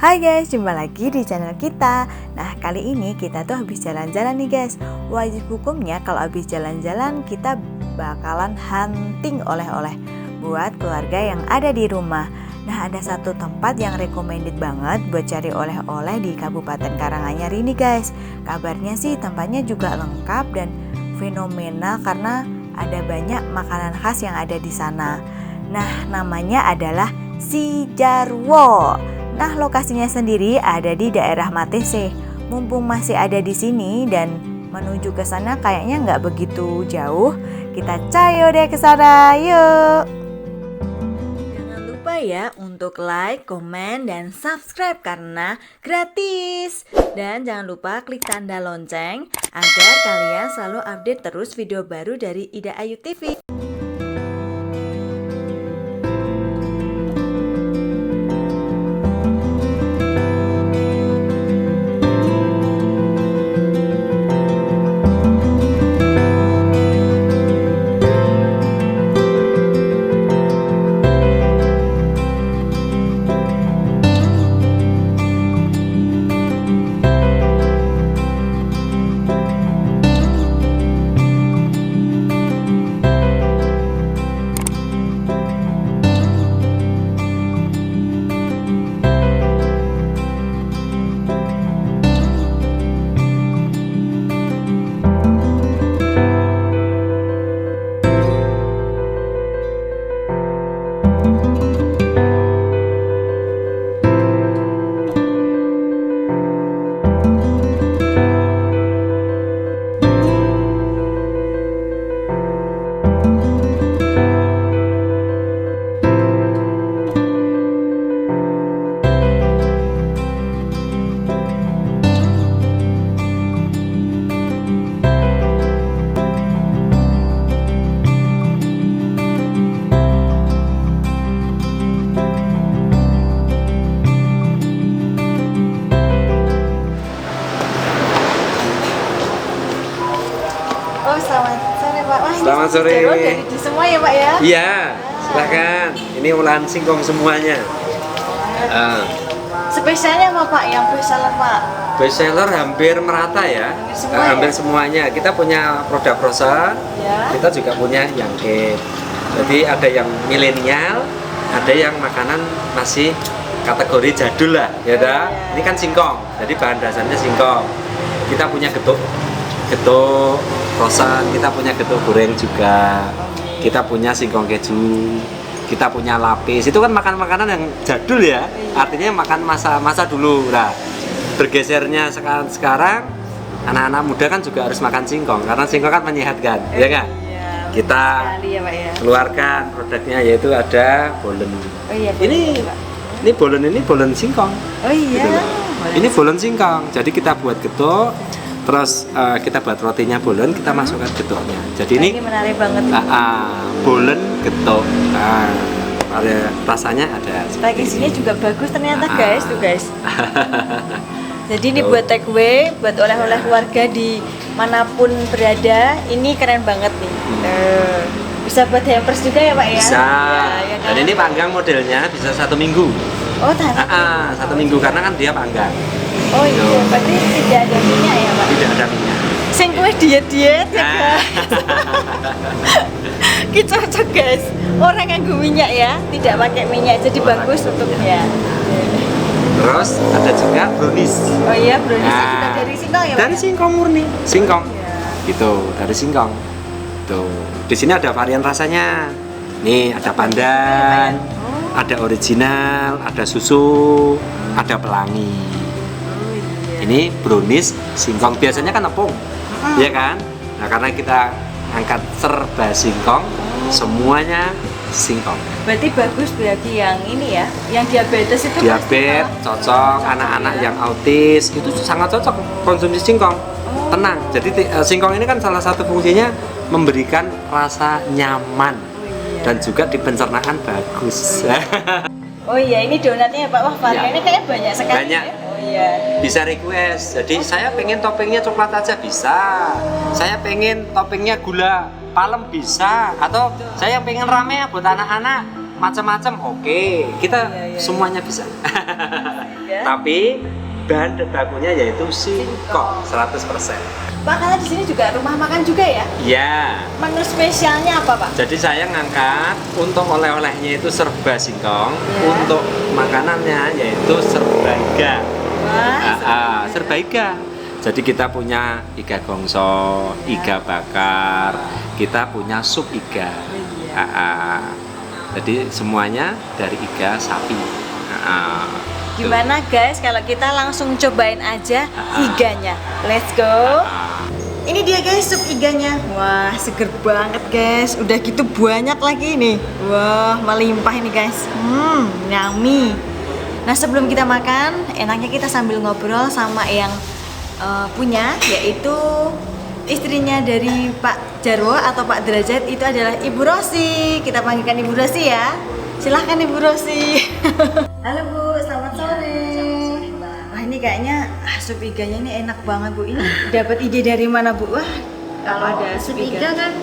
Hai guys, jumpa lagi di channel kita. Nah, kali ini kita tuh habis jalan-jalan nih guys. Wajib hukumnya kalau habis jalan-jalan kita bakalan hunting oleh-oleh buat keluarga yang ada di rumah. Nah, ada satu tempat yang recommended banget buat cari oleh-oleh di Kabupaten Karanganyar ini guys. Kabarnya sih tempatnya juga lengkap dan fenomenal karena ada banyak makanan khas yang ada di sana. Nah, namanya adalah Si Jarwo. Nah, lokasinya sendiri ada di daerah Matese. Mumpung masih ada di sini dan menuju ke sana kayaknya nggak begitu jauh, kita cayo deh ke sana, yuk. Jangan lupa ya untuk like, komen, dan subscribe karena gratis. Dan jangan lupa klik tanda lonceng agar kalian selalu update terus video baru dari Ida Ayu TV. Oh, selamat sore Pak. Wah, Selamat sore. Dari di semua ya Pak ya? Iya, silakan. Ini olahan singkong semuanya. Spesialnya apa Pak yang bestseller Pak? Bestseller hampir merata ya. Hampir semuanya. Kita punya produk rosa, Ya. kita juga punya yang kit. Jadi ada yang milenial, ada yang makanan masih kategori jadul lah, ya dah. Ini kan singkong, jadi bahan dasarnya singkong. Kita punya getuk rosan, kita punya getuk goreng juga, kita punya singkong keju, kita punya lapis. Itu kan makanan-makanan yang jadul ya, artinya makan masa dulu. Nah, bergesernya sekarang anak-anak muda kan juga harus makan singkong karena singkong kan menyehatkan, ya kan? Kita Ya, Pak, ya. keluarkan produknya, yaitu ada bolen. Oh iya, Ini bolen singkong. Oh iya. Gitu loh. Ini bolen singkong. Jadi kita buat getuk, terus kita buat rotinya bolen, kita masukkan getuknya. Jadi ini menarik banget. bolen getuk. Nah, rasanya ada. Packagingnya juga bagus ternyata guys, tuh guys. Jadi ini Tuh. buat take away, buat oleh-oleh keluarga di manapun berada, ini keren banget nih. Bisa buat hampers juga ya Pak ya? Bisa. Ya kan? Dan ini panggang modelnya bisa 1 minggu. Oh, tahan. 1 minggu karena kan dia panggang. Oh iya, berarti tidak ada minyak ya Pak? Tidak ada minyak. Sing kowe diet-diet ya guys. Ki cocok guys. Orang yang minyak ya, tidak pakai minyak, jadi bagus untuknya. Terus ada juga brownies. Oh iya, brownies juga dari singkong ya Pak? Dari singkong murni, singkong. Iya. Gitu, dari singkong. Tuh, di sini ada varian rasanya. Nih, ada pandan, ada original, ada susu, ada pelangi. Oh iya. Ini brownies singkong, biasanya kan tepung, ya kan? Nah, karena kita angkat serba singkong, semuanya singkong. Berarti bagus bagi yang ini ya, yang diabetes itu. Diabetes cocok, anak-anak yang autis itu sangat cocok konsumsi singkong. Tenang. Jadi singkong ini kan salah satu fungsinya memberikan rasa nyaman dan juga di pencernaan bagus. Oh iya, ini donatnya Pak. Wah, variannya kayak banyak sekali. Banyak. Ya? Oh iya. Bisa request. Jadi saya pengen toppingnya coklat aja bisa. Saya pengen toppingnya gula palem bisa. Atau saya pengen rame buat anak-anak macam-macam oke, kita Iya. semuanya bisa. Ya. Tapi bahan bakunya yaitu singkong 100%. Pak, karena di sini juga rumah makan juga ya? Ya, Menu spesialnya apa, Pak? jadi saya ngangkat untuk oleh-olehnya itu serba singkong, Ya. untuk makanannya yaitu serba iga. Wah, Serba iga. Jadi kita punya iga gongso, iga bakar, kita punya sup iga. Jadi semuanya dari iga sapi. gimana guys kalau kita langsung cobain aja iganya? Let's go. Ini dia guys sup iganya. Wah, seger banget guys. Udah gitu banyak lagi nih. Wah, melimpah ini guys. Yummy. Nah, sebelum kita makan, enaknya kita sambil ngobrol sama yang punya, yaitu istrinya dari Pak Jarwo atau Pak Derajat, itu adalah Ibu Rosi. Kita panggilkan Ibu Rosi ya. Silahkan Ibu Rosi. Halo Bu, selamat sore. Wah, ini kayaknya sup iganya ini enak banget Bu. Ini dapat ide dari mana Bu? Wah, Kalau ada sup iga kan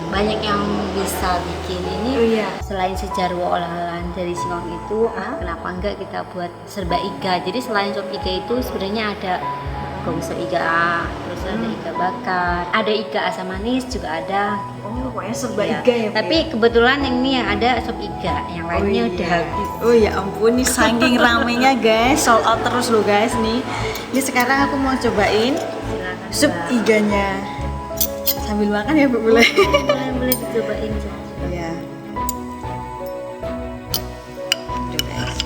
banyak yang bisa bikin ini. Oh iya. Selain sejarwo olahan dari singkong itu, kenapa enggak kita buat serba iga? Jadi selain sup iga itu sebenarnya ada gongso iga, terus ada iga bakar, ada iga asam manis juga ada. Oh, pokoknya serba Ya. iga ya Bu. Tapi kebetulan yang ini yang ada sup iga, yang lainnya iya. udah habis. Oh ya ampun, nih saking ramenya guys, sold out terus loh guys nih. Ini sekarang aku mau cobain Silakan, sup Mbak. iganya. Sambil makan ya Bu, boleh? Boleh dicobain. Iya. Tuh, guys.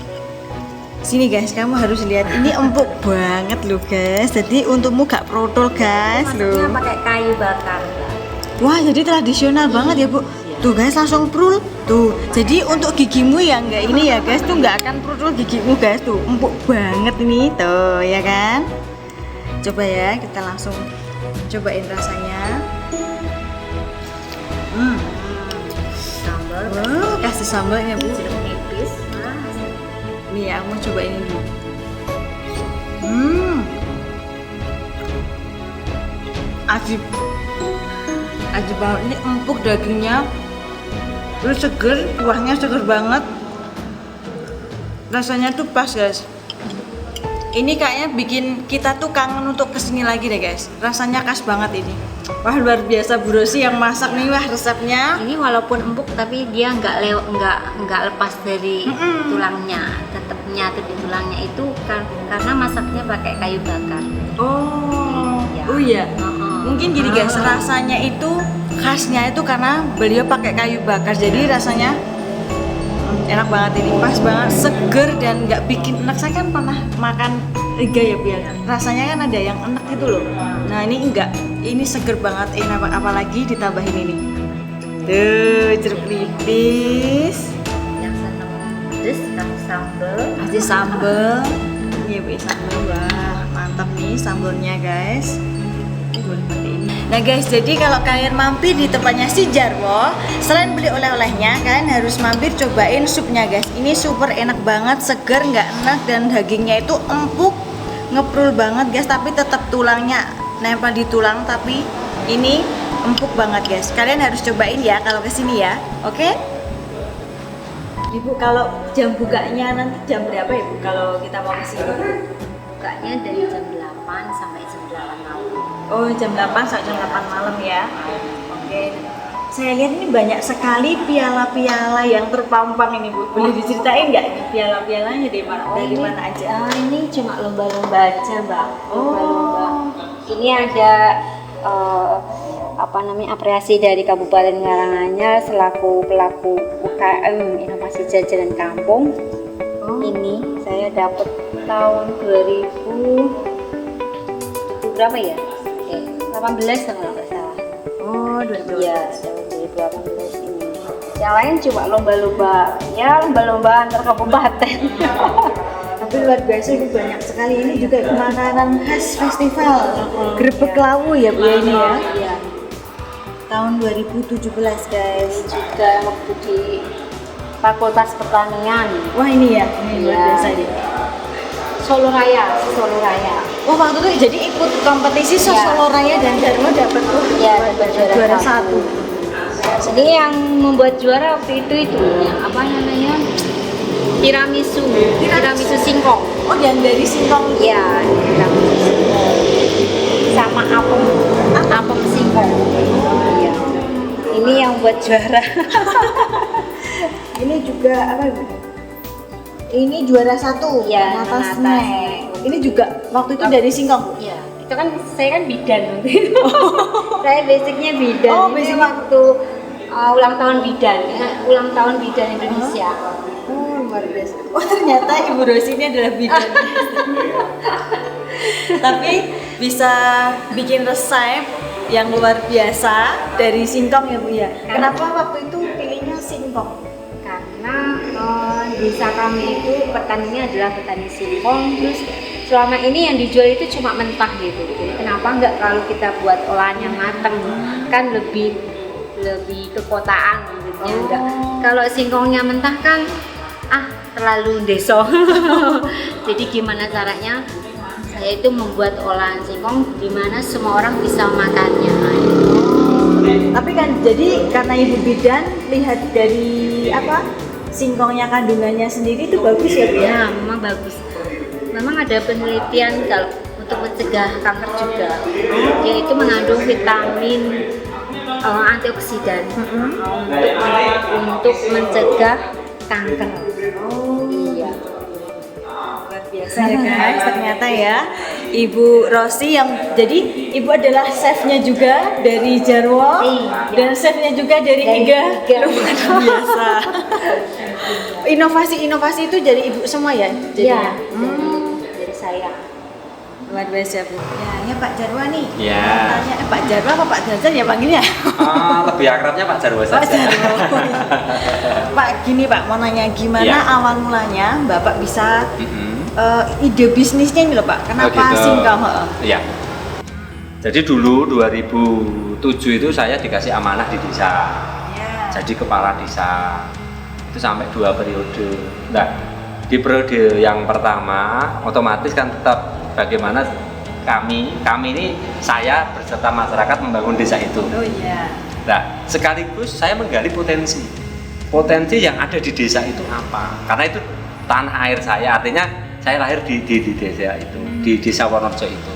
Sini guys, kamu harus lihat ini empuk banget loh guys. Jadi untukmu gak protol guys Masaknya loh. pakai kayu bakar. Wah, jadi tradisional banget ya Bu. Tuh guys, langsung prul. Tuh, jadi untuk gigimu yang enggak ini ya guys, tuh nggak akan prul gigimu guys. Tuh, empuk banget ini tuh, ya kan? Coba ya, kita langsung cobain rasanya. Sambal. Wow, kasih sambalnya Bu. Jeruk nipis. Nih ya, aku mau cobain ini dulu. Ajib. Ajib banget, ini empuk dagingnya. Terus seger, kuahnya seger banget. Rasanya tuh pas guys. Ini kayaknya bikin kita tuh kangen untuk kesini lagi deh guys. Rasanya khas banget ini. Wah, luar biasa Bu Rosi yang masak nih, wah resepnya. Ini walaupun empuk tapi dia nggak lepas dari tulangnya, tetap nyatu di tulangnya itu karena masaknya pakai kayu bakar. Oh, Iya. oh iya. Heeh. Mungkin gini guys, rasanya itu khasnya itu karena beliau pakai kayu bakar, jadi rasanya enak banget ini, pas banget, seger dan nggak bikin enak. Saya kan pernah makan iga ya biar rasanya kan ada yang enak gitu loh. Nah ini enggak, ini seger banget, enak apalagi ditambahin ini. Tuh jeruk nipis, Yang seneng pedes kasih sambal. kasih sambel. Ini ya Bu, sambel, wah mantap nih sambelnya guys. Nah guys, jadi kalau kalian mampir di tempatnya si Jarwo, selain beli oleh-olehnya, kalian harus mampir cobain supnya guys. Ini super enak banget, seger, nggak enak, dan dagingnya itu empuk, ngeprul banget guys. Tapi tetap tulangnya nempel di tulang, tapi ini empuk banget guys. Kalian harus cobain ya kalau kesini ya, oke? Ibu, kalau jam bukanya nanti jam berapa ya Bu kalau kita mau kesini? Bukanya dari jam 8 sampai jam 8 malam. Oh, jam 8 sampai jam 8 malam ya. Oke. Saya lihat ini banyak sekali piala-piala yang terpampang ini Bu. Boleh diceritain nggak ini piala-pialanya dari mana? Dari mana aja? Ini cuma lomba-lomba aja, Mbak. Lomba-lomba. Oh. Ini ada apresiasi dari Kabupaten Karanganyar selaku pelaku UKM Inovasi Jajanan Kampung. Ini saya dapat tahun 2000 berapa ya? 18 kalau nggak salah. Oh, 2012. Iya, tahun 2018 ini. Yang lain cuma lomba-lomba, ya lomba-lomba antar kabupaten. Tapi luar biasa ini banyak sekali. Ini juga makanan khas festival Grebek Lawu ya Bu ya ini ya. Iya. Tahun 2017 guys. Juga waktu di Fakultas Pertanian. Wah ini ya, ini luar Iya. biasa ini. Solo Raya. Oh waktu itu jadi ikut kompetisi Iya. Solo Raya dan Jarwo dapat tuh Iya, dapat juara juara satu. satu. Ini yang membuat juara waktu itu yang apa namanya, tiramisu singkong. Oh, yang dari singkong. Ya, tiramisu singkong sama apem singkong. Iya. Ini yang buat juara. Ini juga apa Bu? Ini juara 1. Iya, Natas Natas snack. snack. Ini juga waktu itu dari singkong Bu? Iya, itu kan saya kan bidan waktu itu. Saya basicnya bidan. Oh, Ini basicnya. waktu ulang tahun bidan, ulang tahun bidan Indonesia. Oh, luar biasa. Oh, ternyata Ibu Rosi ini adalah bidan. Tapi bisa bikin resep yang luar biasa dari singkong ya Bu ya. Kenapa waktu itu pilihnya singkong? Karena desa kami itu petaninya adalah petani singkong, terus selama ini yang dijual itu cuma mentah gitu. Jadi kenapa enggak kalau kita buat olahannya mateng, kan lebih ke kotaan gitu. Enggak. Kalau singkongnya mentah kan terlalu deso. Jadi gimana caranya? Saya itu membuat olahan singkong di mana semua orang bisa makannya. Tapi kan jadi karena Ibu bidan lihat dari apa? Singkongnya kandungannya sendiri itu bagus ya Bu ya? Ya, memang bagus. Memang ada penelitian kalau untuk mencegah kanker juga, yaitu mengandung vitamin antioksidan untuk mencegah kanker. Iya. Luar biasa ya guys, ternyata ya Ibu Rosi yang jadi Ibu adalah chefnya juga dari Jarwo Iya. dan chefnya juga dari Iga. Luar biasa. Inovasi-inovasi itu dari Ibu semua ya? Iya. jadinya? Dari saya. Luar biasa Bu. Ya Pak Jarwo nih. Ya. Tanya Pak Jarwo apa Pak Jajan ya panggilnya? Lebih akrabnya Pak Jarwo Pak saja. Jarwo. Pak gini Pak mau nanya gimana Ya. awal mulanya Bapak bisa Mm-mm. ide bisnisnya ini loh Pak? Kenapa Oh, gitu. singkong? Iya. Jadi dulu 2007 itu saya dikasih amanah di desa. Ya. Jadi kepala desa. Itu sampai 2 periode. Nah, di periode yang pertama otomatis kan tetap bagaimana kami ini saya beserta masyarakat membangun desa itu. Oh iya. Nah, sekaligus saya menggali potensi yang ada di desa itu apa? Karena itu tanah air saya, artinya saya lahir di desa itu, di desa Wonorejo itu.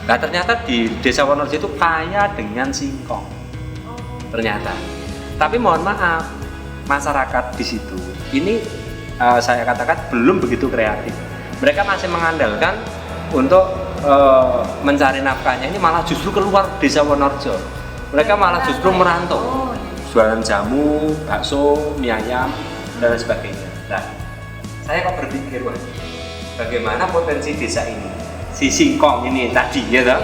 Nah, ternyata di desa Wonorejo itu kaya dengan singkong. Ternyata. Tapi mohon maaf, masyarakat di situ ini saya katakan belum begitu kreatif. Mereka masih mengandalkan untuk mencari nafkahnya ini malah justru keluar desa Wonorejo. Mereka malah justru merantau, jualan jamu, bakso, mie ayam dan sebagainya. Nah, saya kok berpikir, wah, bagaimana potensi desa ini, si singkong ini tadi, ya toh?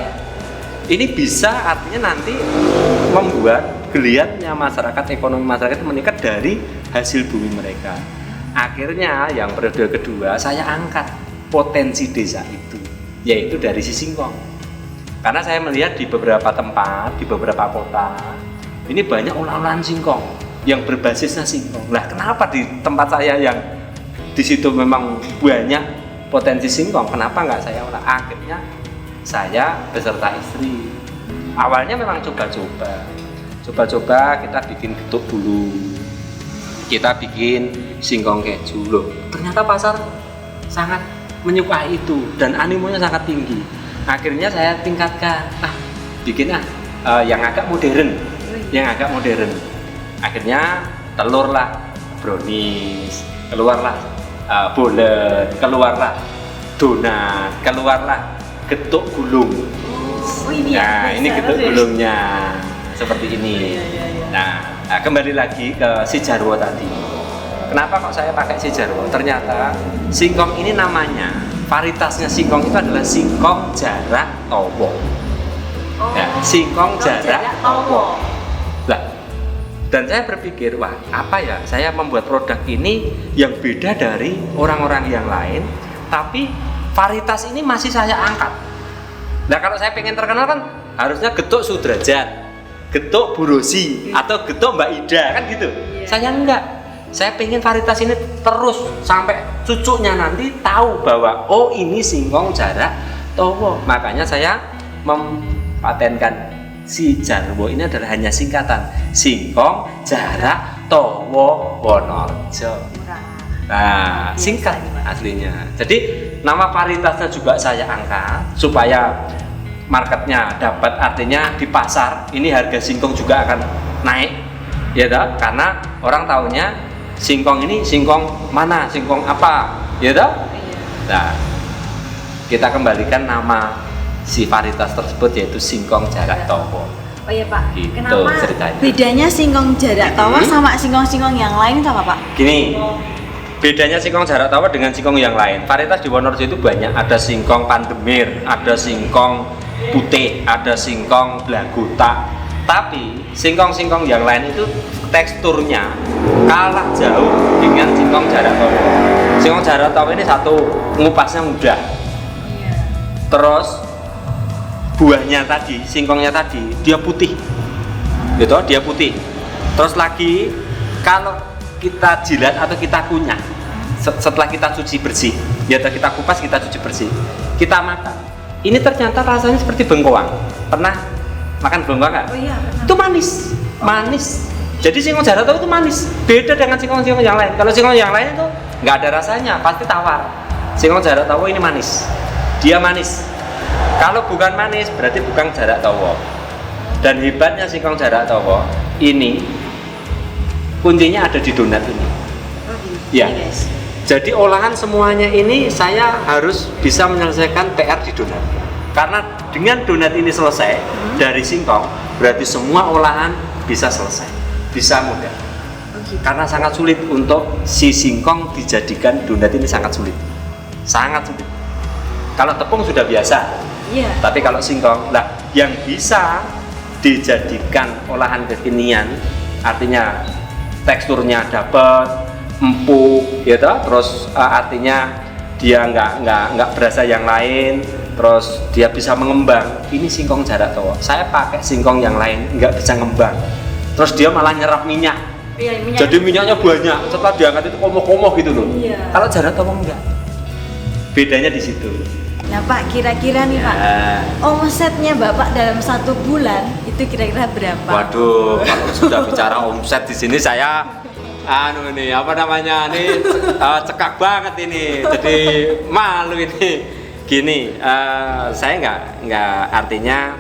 Ini bisa artinya nanti membuat geliatnya masyarakat, ekonomi masyarakat meningkat dari hasil bumi mereka. Akhirnya yang periode kedua saya angkat potensi desa itu, yaitu dari si singkong. Karena saya melihat di beberapa tempat, di beberapa kota, ini banyak olahan singkong yang berbasisnya singkong. Nah, kenapa di tempat saya yang di situ memang banyak potensi singkong, kenapa nggak saya olah? Akhirnya saya beserta istri. Awalnya memang coba-coba, kita bikin getuk dulu, kita bikin singkong keju loh. Ternyata pasar sangat menyukai itu dan animonya sangat tinggi. Akhirnya saya tingkatkan, bikin yang agak modern, Akhirnya telurlah brownies, keluarlah bolen, keluarlah donat, keluarlah getuk gulung. Oh, ini Nah, ya, ini getuk gulungnya seperti ini. Nah, kembali lagi ke si Jarwo tadi. Kenapa kok saya pakai si Jarwo? Ternyata singkong ini namanya, varietasnya singkong itu adalah singkong jarak towo. Ya, singkong jarak towo. Lah, dan saya berpikir, wah, apa ya? Saya membuat produk ini yang beda dari orang-orang yang lain, tapi varietas ini masih saya angkat. Nah, kalau saya pengen terkenal kan harusnya getuk Sudrajat, getuk Bu Rosi, atau getuk Mbak Ida, kan gitu. Saya enggak. Saya pengen varietas ini terus sampai cucunya nanti tahu bahwa ini singkong jarak towo. Makanya saya mempatenkan si Jarwo ini adalah hanya singkatan Singkong Jarak Towo Wonorejo. Nah, singkat aslinya. Jadi nama varietasnya juga saya angkat supaya marketnya dapat, artinya di pasar ini harga singkong juga akan naik, ya toh? Karena orang tahunya singkong ini singkong mana, singkong apa, ya toh? Nah, kita kembalikan nama si varietas tersebut yaitu Singkong Jarak Towo. Oh iya Pak, Gitu kenapa ceritanya. bedanya singkong jarak tawa sama singkong-singkong yang lain itu apa Pak? Gini, bedanya singkong jarak tawa dengan singkong yang lain. Varietas di Wonorejo itu banyak. Ada singkong pandemir, ada singkong putih, ada singkong blaguta. Tapi singkong-singkong yang lain itu teksturnya kalah jauh dengan singkong jarak tawa. Singkong jarak tawa ini satu, ngupasnya mudah. Terus buahnya tadi, singkongnya tadi, dia putih, gitu, dia putih. Terus lagi kalau kita jilat atau kita kunyah, setelah kita cuci bersih, ya kita kupas, kita cuci bersih, kita makan, ini ternyata rasanya seperti bengkoang. Pernah makan bengkoang nggak? Oh iya, pernah. Itu manis. Jadi singkong jarak tawa itu manis, beda dengan singkong-singkong yang lain. Kalau singkong yang lain itu nggak ada rasanya, pasti tawar. Singkong jarak tawa ini manis, dia manis. Kalau bukan manis berarti bukan jarak tawa. Dan hebatnya singkong jarak tawa ini kuncinya ada di donat ini. Ya. Jadi olahan semuanya ini saya harus bisa menyelesaikan PR di donat. Karena dengan donat ini selesai dari singkong, berarti semua olahan bisa selesai, bisa mudah. Karena sangat sulit untuk si singkong dijadikan donat ini, sangat sulit. Kalau tepung sudah biasa. Iya. Tapi kalau singkong, lah yang bisa dijadikan olahan kekinian, artinya teksturnya dapat, empuk, ya toh? Terus artinya dia nggak berasa yang lain, terus dia bisa mengembang. Ini singkong jarak tawa. Saya pakai singkong yang lain nggak bisa ngembang, terus dia malah nyerap minyak. Iya, minyak. Jadi minyaknya banyak. Setelah diangkat itu komoh-komoh gitu loh. Iya. Kalau jarak tawa enggak. Bedanya di situ. Nah Pak, kira-kira nih Pak, omsetnya Bapak dalam 1 bulan itu kira-kira berapa? Waduh, kalau sudah bicara omset di sini saya cekak banget ini. Jadi malu ini. Gini, saya nggak artinya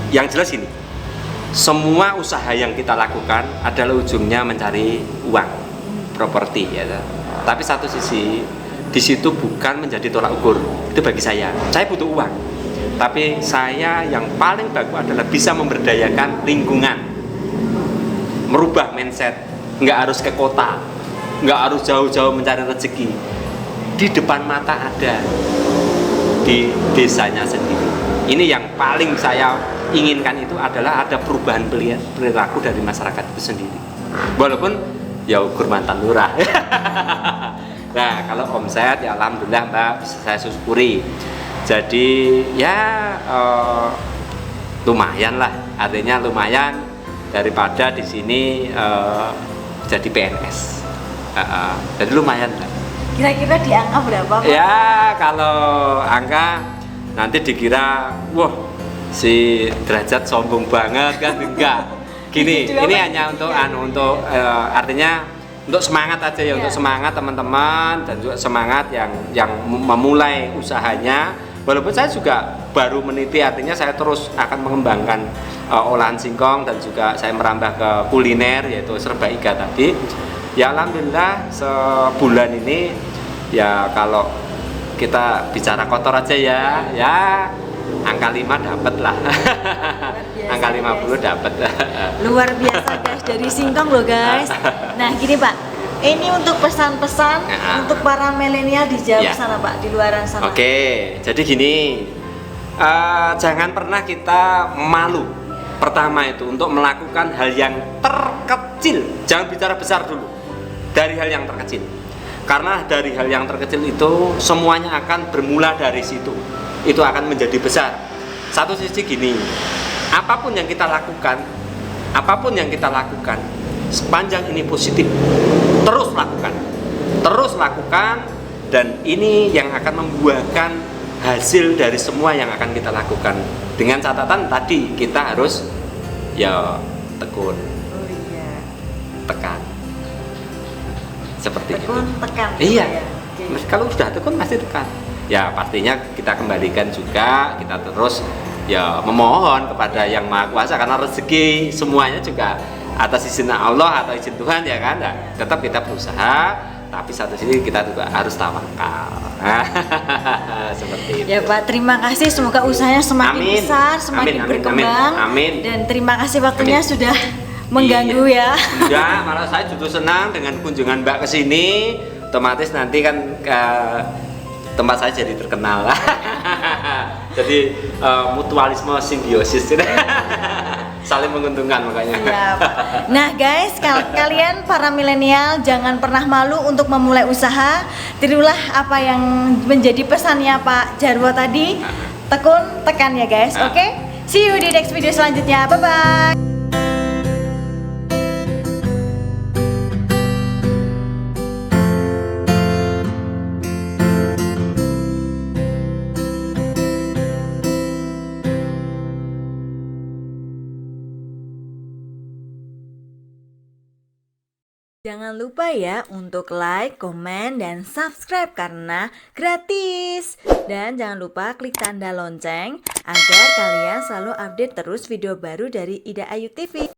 yang jelas ini. Semua usaha yang kita lakukan adalah ujungnya mencari uang, properti ya. Tapi satu sisi di situ bukan menjadi tolak ukur. Itu bagi saya butuh uang. Tapi saya yang paling bagus adalah bisa memberdayakan lingkungan, merubah mindset. Nggak harus ke kota, nggak harus jauh-jauh mencari rezeki. Di depan mata ada, di desanya sendiri. Ini yang paling saya inginkan, itu adalah ada perubahan perilaku dari masyarakat itu sendiri. Walaupun ya ukur mantan lurah. Nah, kalau omset ya alhamdulillah Mbak, bisa saya syukuri. Jadi ya lumayan lah, artinya lumayan daripada di sini jadi PNS. Jadi lumayan lah. Kira-kira di angka berapa Pak? Ya kalau angka nanti dikira wah si Derajat sombong banget kan, enggak. Gini, ini hanya untuk artinya untuk semangat aja ya, untuk semangat teman-teman dan juga semangat yang memulai usahanya. Walaupun saya juga baru meniti, artinya saya terus akan mengembangkan olahan singkong dan juga saya merambah ke kuliner yaitu serba iga tadi. Ya alhamdulillah sebulan ini ya kalau kita bicara kotor aja ya angka 5 dapat lah. Angka 50 dapat. Luar biasa guys, dari singkong loh guys. Nah gini Pak, ini untuk pesan-pesan untuk para milenial di jauh sana Pak, di luaran sana. Oke, jadi gini, jangan pernah kita malu. Pertama itu untuk melakukan hal yang terkecil, jangan bicara besar dulu. Dari hal yang terkecil, karena dari hal yang terkecil itu semuanya akan bermula dari situ. Itu akan menjadi besar. Satu sisi gini, apapun yang kita lakukan, sepanjang ini positif, terus lakukan, dan ini yang akan membuahkan hasil dari semua yang akan kita lakukan dengan catatan tadi kita harus ya tekun, Oh iya. tekan, seperti Tekun, itu. tekan. Iya. Ya. Oke. Kalau sudah tekun pasti tekan. Ya pastinya kita kembalikan juga, kita terus ya memohon kepada Yang Maha Kuasa, karena rezeki semuanya juga atas izin Allah atau izin Tuhan ya kan. Nah, tetap kita berusaha, tapi satu sisi kita juga harus tawakal. Seperti itu. Ya Pak, terima kasih. Semoga usahanya semakin Amin. besar, semakin Amin, amin, berkembang. amin. Dan terima kasih waktunya Amin. sudah mengganggu ya. Enggak, malah saya justru senang dengan kunjungan Mbak ke sini. Otomatis nanti kan tempat saya jadi terkenal. Jadi mutualisme simbiosis. Saling menguntungkan makanya. Iya, Pak. Nah guys, kalian para milenial jangan pernah malu untuk memulai usaha. Tirulah apa yang menjadi pesannya Pak Jarwo tadi. Tekun, tekan ya guys. Oke? See you di next video selanjutnya. Bye bye. Jangan lupa ya untuk like, komen, dan subscribe karena gratis. Dan jangan lupa klik tanda lonceng agar kalian selalu update terus video baru dari Ida Ayu TV.